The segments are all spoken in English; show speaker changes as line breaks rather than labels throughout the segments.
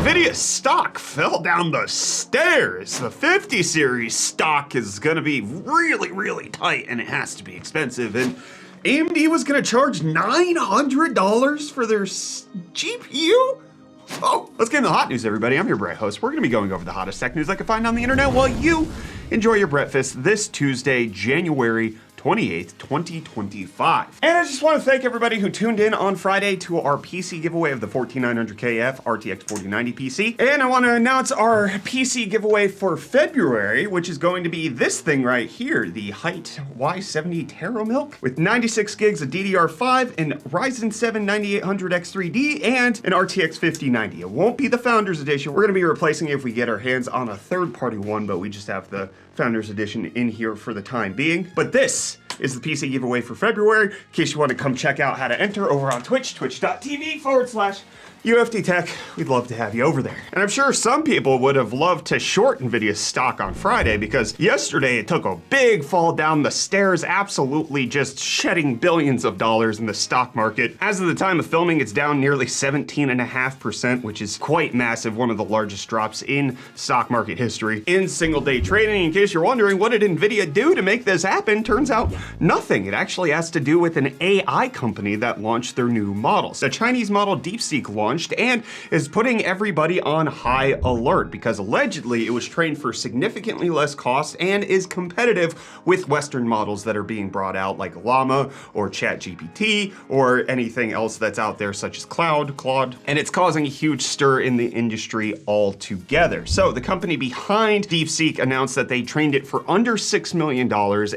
Nvidia stock fell down the stairs. The 50 series stock is gonna be really tight, and it has to be expensive. And AMD was gonna charge $900 for their GPU? Oh, let's get into the hot news, everybody. I'm your Brett host. We're gonna be going over the hottest tech news I can find on the internet while you enjoy your breakfast this Tuesday, January 28th, 2025. And I just want to thank everybody who tuned in on Friday to our PC giveaway of the 14900KF RTX 4090 PC. And I want to announce our PC giveaway for February, which is going to be this thing right here, the Height Y70 Tero Milk with 96 gigs of DDR5 and Ryzen 7 9800X3D and an RTX 5090. It won't be the Founders Edition. We're going to be replacing it if we get our hands on a third-party one, but we just have the Founders Edition in here for the time being. But this is the PC giveaway for February. In case you want to come check out how to enter over on Twitch, twitch.tv/UFD Tech. We'd love to have you over there. And I'm sure some people would have loved to short Nvidia's stock on Friday because yesterday it took a big fall down the stairs, absolutely just shedding billions of dollars in the stock market. As of the time of filming, it's down nearly 17.5%, which is quite massive, one of the largest drops in stock market history in single day trading. In case you're wondering, what did Nvidia do to make this happen? Turns out nothing. It actually has to do with an AI company that launched their new models. The Chinese model DeepSeek launched and is putting everybody on high alert because allegedly it was trained for significantly less cost and is competitive with Western models that are being brought out like Llama or ChatGPT or anything else that's out there such as Claude, and it's causing a huge stir in the industry altogether. So the company behind DeepSeek announced that they trained it for under $6 million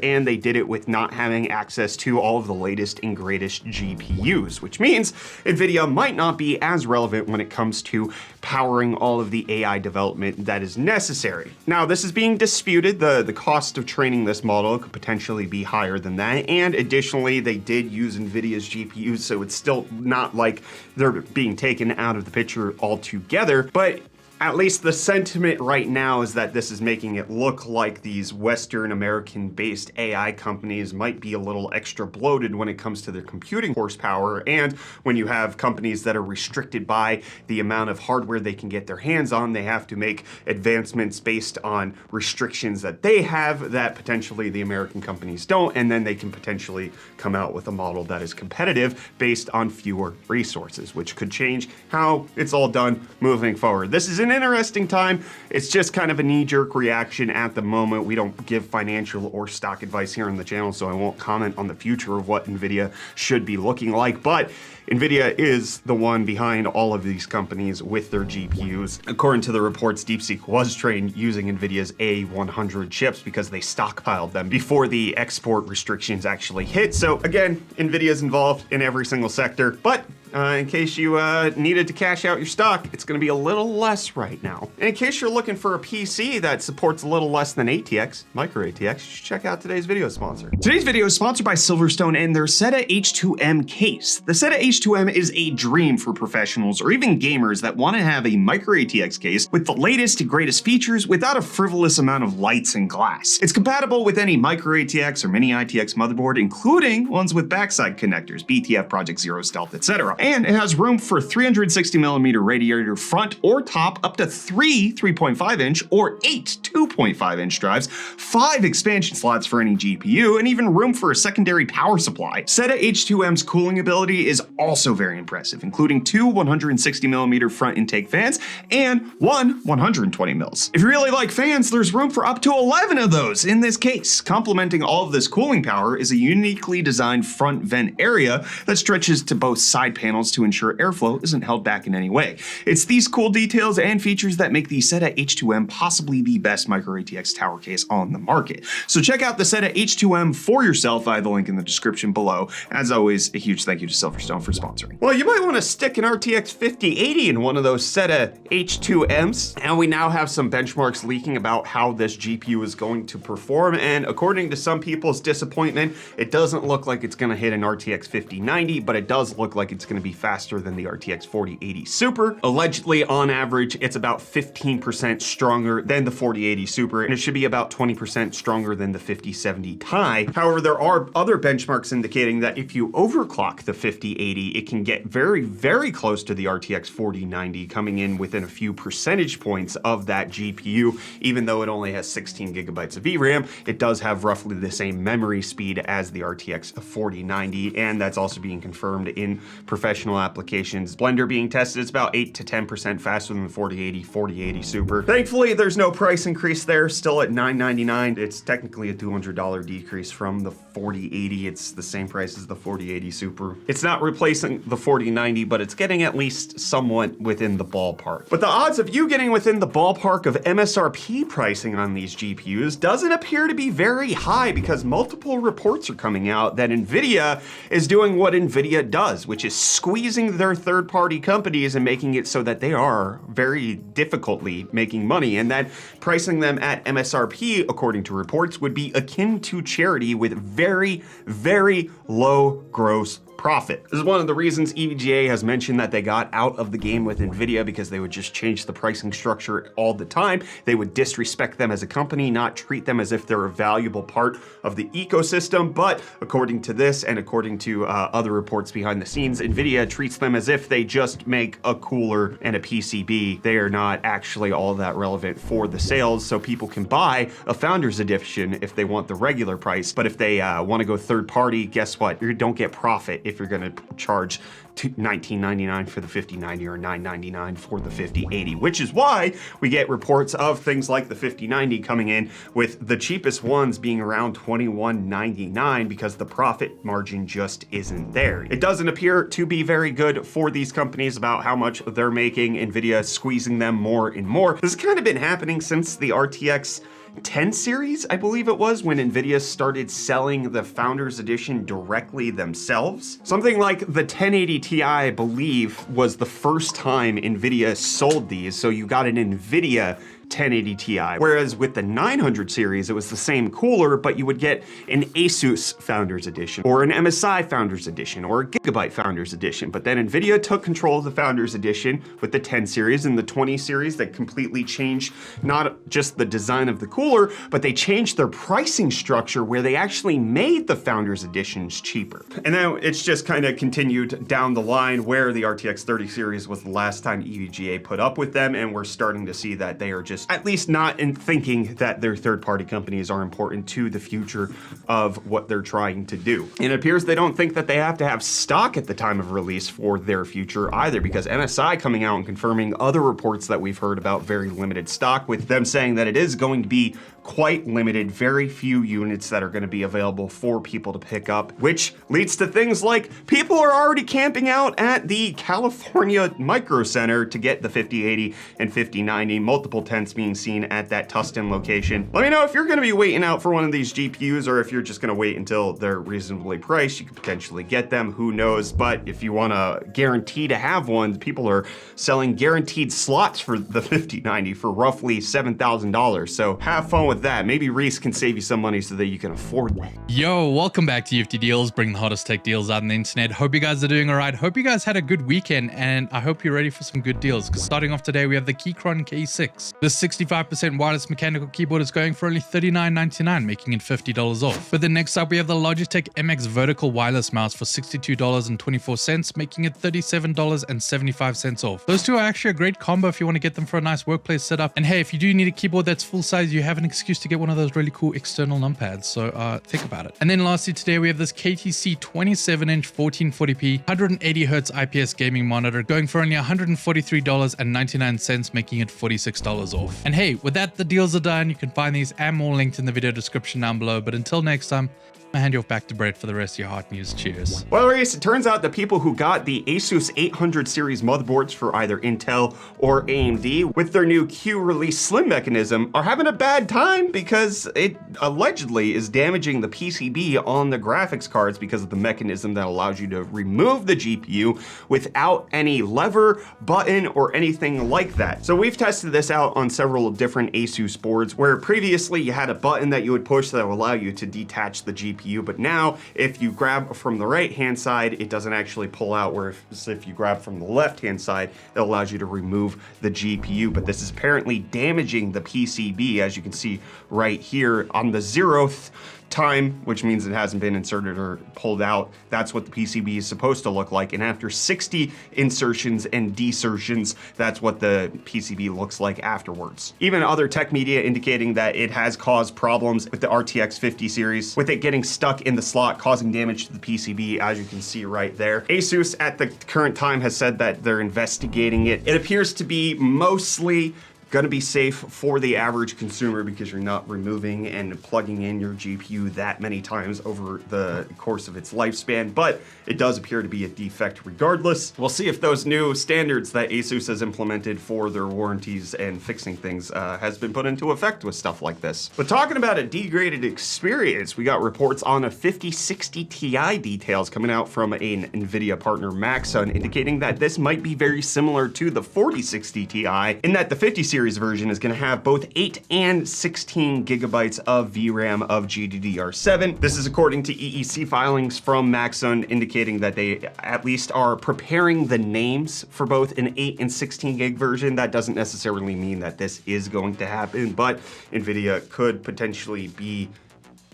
and they did it with not having access to all of the latest and greatest GPUs, which means Nvidia might not be as relevant when it comes to powering all of the AI development that is necessary. Now, this is being disputed. The cost of training this model could potentially be higher than that, and additionally, they did use Nvidia's GPUs, so it's still not like they're being taken out of the picture altogether, but at least the sentiment right now is that this is making it look like these Western American-based AI companies might be a little extra bloated when it comes to their computing horsepower. And when you have companies that are restricted by the amount of hardware they can get their hands on, they have to make advancements based on restrictions that they have that potentially the American companies don't. And then they can potentially come out with a model that is competitive based on fewer resources, which could change how it's all done moving forward. This is an interesting time. It's just kind of a knee-jerk reaction at the moment. We don't give financial or stock advice here on the channel, so I won't comment on the future of what Nvidia should be looking like, but Nvidia is the one behind all of these companies with their GPUs. According to the reports, DeepSeek was trained using Nvidia's A100 chips because they stockpiled them before the export restrictions actually hit. So again, Nvidia's involved in every single sector, but in case you needed to cash out your stock, it's going to be a little less right now. And in case you're looking for a PC that supports a little less than ATX, micro ATX, you should check out today's video sponsor. Today's video is sponsored by Silverstone and their SETA H2M case. The SETA H2M is a dream for professionals or even gamers that want to have a micro ATX case with the latest and greatest features without a frivolous amount of lights and glass. It's compatible with any micro ATX or mini ITX motherboard, including ones with backside connectors, BTF, Project Zero Stealth, etc. And it has room for 360mm radiator front or top, up to 3 3.5-inch or 8 2.5-inch drives, 5 expansion slots for any GPU, and even room for a secondary power supply. SETA H2M's cooling ability is also very impressive, including 2 160mm front intake fans and 1 120 mils. If you really like fans, there's room for up to 11 of those in this case. Complementing all of this cooling power is a uniquely designed front vent area that stretches to both side panels to ensure airflow isn't held back in any way. It's these cool details and features that make the SETA H2M possibly the best micro ATX tower case on the market. So check out the SETA H2M for yourself. I have the link in the description below. As always, a huge thank you to Silverstone for sponsoring. Well, you might want to stick an RTX 5080 in one of those SETA H2Ms. And we now have some benchmarks leaking about how this GPU is going to perform. And according to some people's disappointment, it doesn't look like it's going to hit an RTX 5090, but it does look like it's going to be faster than the RTX 4080 Super. Allegedly, on average, it's about 15% stronger than the 4080 Super, and it should be about 20% stronger than the 5070 Ti. However, there are other benchmarks indicating that if you overclock the 5080, it can get very, very close to the RTX 4090, coming in within a few percentage points of that GPU. Even though it only has 16 gigabytes of VRAM, it does have roughly the same memory speed as the RTX 4090, and that's also being confirmed in professional applications. Blender being tested, it's about 8 to 10% faster than the 4080 Super. Thankfully, there's no price increase there, still at $999. It's technically a $200 decrease from the 4080. It's the same price as the 4080 Super. It's not replacing the 4090, but it's getting at least somewhat within the ballpark. But the odds of you getting within the ballpark of MSRP pricing on these GPUs doesn't appear to be very high, because multiple reports are coming out that Nvidia is doing what Nvidia does, which is squeezing their third-party companies and making it so that they are very difficultly making money, and that pricing them at MSRP, according to reports, would be akin to charity with very, very low gross profit. This is one of the reasons EVGA has mentioned that they got out of the game with Nvidia, because they would just change the pricing structure all the time. They would disrespect them as a company, not treat them as if they're a valuable part of the ecosystem. But according to this, and according to other reports behind the scenes, Nvidia treats them as if they just make a cooler and a PCB. They are not actually all that relevant for the sales, so people can buy a Founders Edition if they want the regular price. But if they want to go third party, guess what? You don't get profit if you're going to charge $19.99 for the 5090 or $9.99 for the 5080, which is why we get reports of things like the 5090 coming in with the cheapest ones being around $21.99, because the profit margin just isn't there. It doesn't appear to be very good for these companies about how much they're making. Nvidia squeezing them more and more. This has kind of been happening since the RTX 10 series, I believe it was, when Nvidia started selling the Founders Edition directly themselves. Something like the 1080 Ti, I believe, was the first time Nvidia sold these, so you got an Nvidia 1080 Ti. Whereas with the 900 series, it was the same cooler, but you would get an Asus Founders Edition, or an MSI Founders Edition, or a Gigabyte Founders Edition. But then Nvidia took control of the Founders Edition with the 10 series and the 20 series that completely changed not just the design of the cooler, but they changed their pricing structure where they actually made the Founders Editions cheaper. And now it's just kind of continued down the line where the RTX 30 series was the last time EVGA put up with them, and we're starting to see that they are just at least not in thinking that their third-party companies are important to the future of what they're trying to do. And it appears they don't think that they have to have stock at the time of release for their future either, because MSI coming out and confirming other reports that we've heard about very limited stock, with them saying that it is going to be quite limited, very few units that are going to be available for people to pick up, which leads to things like people are already camping out at the California Micro Center to get the 5080 and 5090, multiple tents being seen at that Tustin location. Let me know if you're going to be waiting out for one of these GPUs, or if you're just going to wait until they're reasonably priced. You could potentially get them, who knows. But if you want to guarantee to have one, people are selling guaranteed slots for the 5090 for roughly $7,000. So have fun with that. Maybe Reece can save you some money so that you can afford that.
Yo, welcome back to UFD Deals, bringing the hottest tech deals out on the internet. Hope you guys are doing all right. Hope you guys had a good weekend, and I hope you're ready for some good deals, because starting off today, we have the Keychron K6. This 65% wireless mechanical keyboard is going for only $39.99, making it $50 off. But then next up, we have the Logitech MX vertical wireless mouse for $62.24, making it $37.75 off. Those two are actually a great combo if you want to get them for a nice workplace setup. And hey, if you do need a keyboard that's full size, you have an excuse to get one of those really cool external numpads, so think about it. And then lastly today, we have this KTC 27-inch 1440p 180Hz IPS gaming monitor going for only $143.99, making it $46 off. And hey, with that, the deals are done. You can find these and more linked in the video description down below. But until next time, I'll hand you off back to Brett for the rest of your hot news. Cheers.
Well, Reece, it turns out the people who got the Asus 800 series motherboards for either Intel or AMD with their new Q release slim mechanism are having a bad time, because it allegedly is damaging the PCB on the graphics cards because of the mechanism that allows you to remove the GPU without any lever, button, or anything like that. So we've tested this out on several different Asus boards, where previously you had a button that you would push that would allow you to detach the GPU GPU, but now if you grab from the right-hand side, it doesn't actually pull out, whereas if you grab from the left-hand side, it allows you to remove the GPU. But this is apparently damaging the PCB, as you can see right here on the 0th time, which means it hasn't been inserted or pulled out. That's what the PCB is supposed to look like. And after 60 insertions and desertions, that's what the PCB looks like afterwards. Even other tech media indicating that it has caused problems with the RTX 50 series, with it getting stuck in the slot, causing damage to the PCB, as you can see right there. Asus at the current time has said that they're investigating it. It appears to be mostly gonna be safe for the average consumer because you're not removing and plugging in your GPU that many times over the course of its lifespan, but it does appear to be a defect regardless. We'll see if those new standards that Asus has implemented for their warranties and fixing things has been put into effect with stuff like this. But talking about a degraded experience, we got reports on a 5060 Ti details coming out from an Nvidia partner, Maxon, indicating that this might be very similar to the 4060 Ti in that the 50 series version is going to have both 8 and 16 gigabytes of VRAM of GDDR7. This is according to EEC filings from Maxon, indicating that they at least are preparing the names for both an 8 and 16 gig version. That doesn't necessarily mean that this is going to happen, but Nvidia could potentially be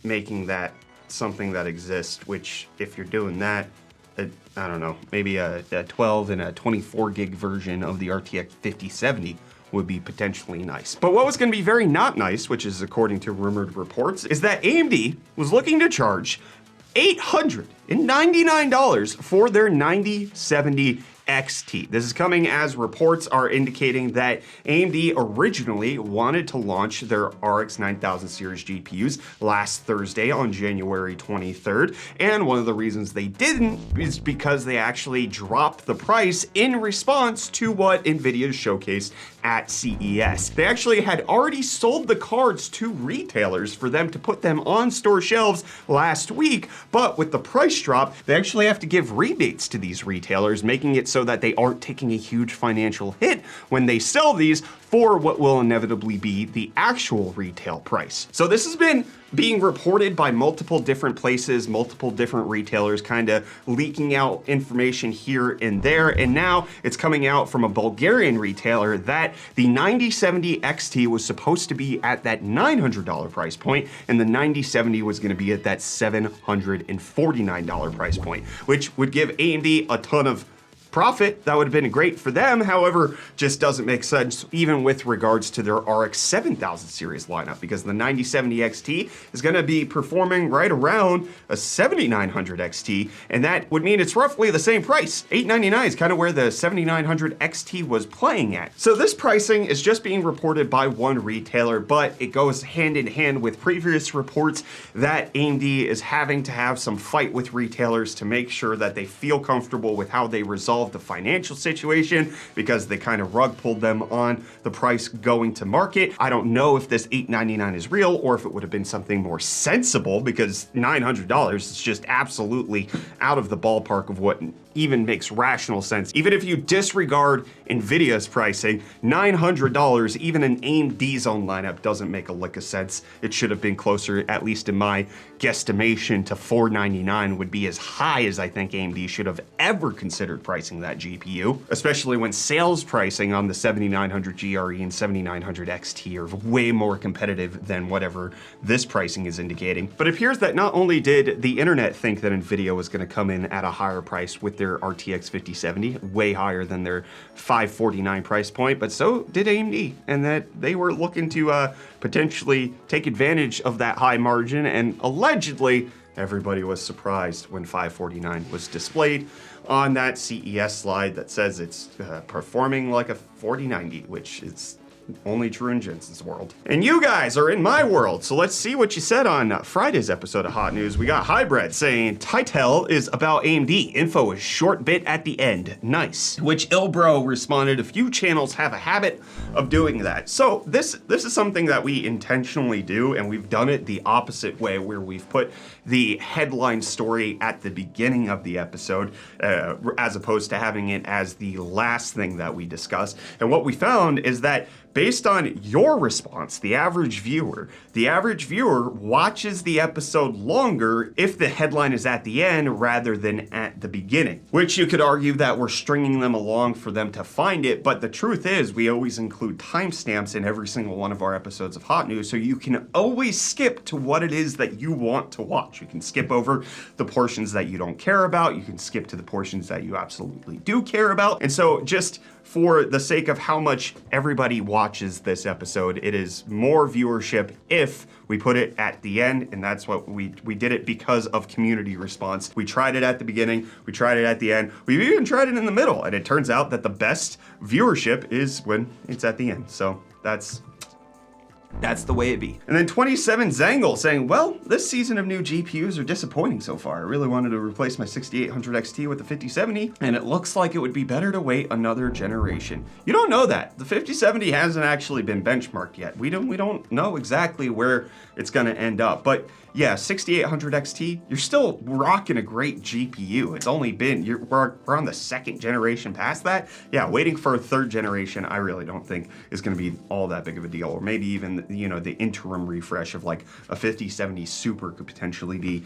making that something that exists, which if you're doing that, I don't know, maybe a 12 and a 24 gig version of the RTX 5070 would be potentially nice. But what was going to be very not nice, which is according to rumored reports, is that AMD was looking to charge $899 for their 9070 XT. This is coming as reports are indicating that AMD originally wanted to launch their RX 9000 series GPUs last Thursday on January 23rd. And one of the reasons they didn't is because they actually dropped the price in response to what Nvidia showcased at CES. They actually had already sold the cards to retailers for them to put them on store shelves last week, but with the price drop, they actually have to give rebates to these retailers, making it so that they aren't taking a huge financial hit when they sell these for what will inevitably be the actual retail price. So this has been being reported by multiple different places, multiple different retailers, kind of leaking out information here and there. And now it's coming out from a Bulgarian retailer that the 9070 XT was supposed to be at that $900 price point, and the 9070 was going to be at that $749 price point, which would give AMD a ton of profit. That would have been great for them. However, just doesn't make sense even with regards to their RX 7000 series lineup, because the 9070 XT is going to be performing right around a 7900 XT, and that would mean it's roughly the same price. $899 is kind of where the 7900 XT was playing at. So this pricing is just being reported by one retailer, but it goes hand in hand with previous reports that AMD is having to have some fight with retailers to make sure that they feel comfortable with how they resolve the financial situation, because they kind of rug pulled them on the price going to market. I don't know if this $899 is real or if it would have been something more sensible, because $900 is just absolutely out of the ballpark of what even makes rational sense. Even if you disregard Nvidia's pricing, $900, even an AMD's own lineup, doesn't make a lick of sense. It should have been closer, at least in my guesstimation, to $499 would be as high as I think AMD should have ever considered pricing that GPU, especially when sales pricing on the 7900 GRE and 7900 XT are way more competitive than whatever this pricing is indicating. But it appears that not only did the internet think that Nvidia was going to come in at a higher price with their RTX 5070, way higher than their $549 price point, but so did AMD, and that they were looking to potentially take advantage of that high margin, and allegedly everybody was surprised when $549 was displayed on that CES slide that says it's performing like a 4090, which is only true in Jensen's world. And you guys are in my world, so let's see what you said on Friday's episode of Hot News. We got Hybrid saying, Titel is about AMD. Info is short bit at the end. Nice. Which Ilbro responded, a few channels have a habit of doing that. So this is something that we intentionally do, and we've done it the opposite way, where we've put the headline story at the beginning of the episode, as opposed to having it as the last thing that we discuss. And what we found is that based on your response, the average viewer watches the episode longer if the headline is at the end rather than at the beginning, which you could argue that we're stringing them along for them to find it, but the truth is we always include timestamps in every single one of our episodes of Hot News, so you can always skip to what it is that you want to watch. You can skip over the portions that you don't care about, you can skip to the portions that you absolutely do care about, and so just for the sake of how much everybody watches this episode, it is more viewership if we put it at the end, and that's what we did it because of community response. We tried it at the beginning, we tried it at the end, we've even tried it in the middle, and it turns out that the best viewership is when it's at the end. So that's the way it be. And then 27 Zangle saying, well, this season of new GPUs are disappointing so far. I really wanted to replace my 6800 XT with the 5070, and it looks like it would be better to wait another generation. You don't know that. The 5070 hasn't actually been benchmarked yet. We don't know exactly where it's gonna end up, but yeah, 6800 XT, you're still rocking a great GPU. It's only been, we're on the second generation past that. Yeah, waiting for a third generation, I really don't think is gonna be all that big of a deal, or maybe even, the interim refresh of like a 5070 Super could potentially be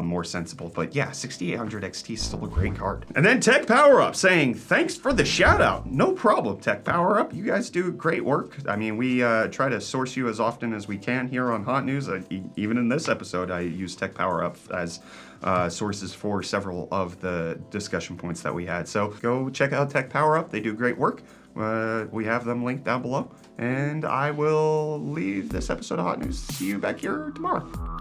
more sensible. But yeah, 6800 XT is still a great card. And then Tech Power Up saying, thanks for the shout out. No problem, Tech Power Up. You guys do great work. I mean, we try to source you as often as we can here on Hot News. Even in this episode, I use Tech Power Up as sources for several of the discussion points that we had. So go check out Tech Power Up. They do great work. We have them linked down below. And I will leave this episode of Hot News. See you back here tomorrow.